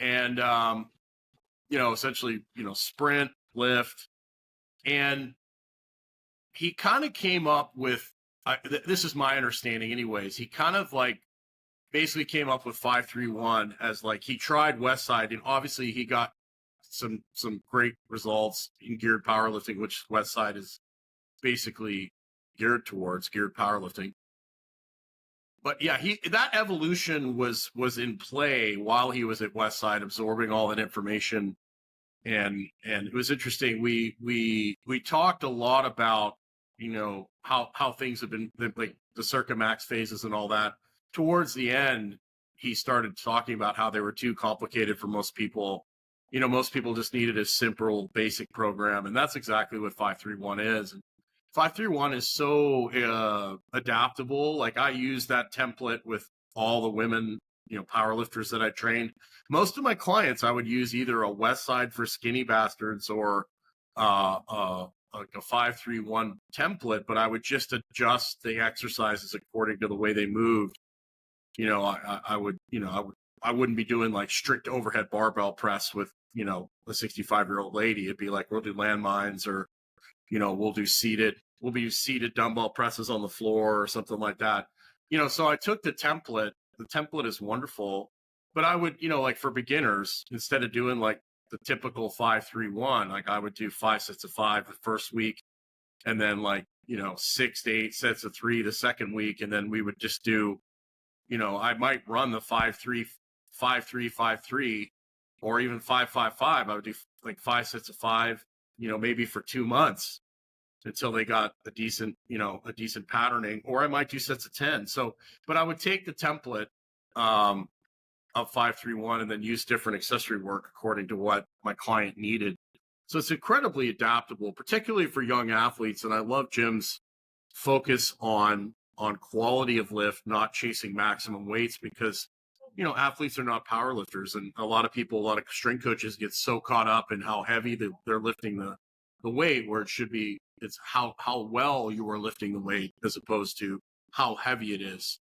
and, essentially, sprint, lift. And he kind of came up with, this is my understanding anyways, he kind of like basically came up with 5-3-1 as like, he tried West Side, and obviously he got some great results in geared powerlifting, which West Side is basically geared powerlifting. But yeah, that evolution was in play while he was at West Side, absorbing all that information. And it was interesting. We talked a lot about, how things have been, like the Circa Max phases and all that. Towards the end, he started talking about how they were too complicated for most people. Most people just needed a simple, basic program, and that's exactly what 5-3-1 is. 5-3-1 is so adaptable. Like, I use that template with all the women, powerlifters that I trained. Most of my clients, I would use either a West Side for skinny bastards or like a 5-3-1 template, but I would just adjust the exercises according to the way they moved. I wouldn't be doing like strict overhead barbell press with, a 65-year-old lady. It'd be like, we'll do landmines, or, we'll be seated dumbbell presses on the floor or something like that. So I took the template. The template is wonderful, but I would, like for beginners, instead of doing like the typical 5-3-1, like I would do 5 sets of 5 the first week, and then like, 6 to 8 sets of 3 the second week. And then we would just do, I might run the 5-3, 5-3, 5-3, or even 5-5-5. I would do like 5 sets of 5, maybe for 2 months until they got a decent patterning, or I might do sets of 10. So, but I would take the template of 5-3-1 and then use different accessory work according to what my client needed. So it's incredibly adaptable, particularly for young athletes. And I love Jim's focus on quality of lift, not chasing maximum weights, because, athletes are not power lifters. And a lot of strength coaches get so caught up in how heavy they're lifting the weight, where it should be, it's how well you are lifting the weight as opposed to how heavy it is.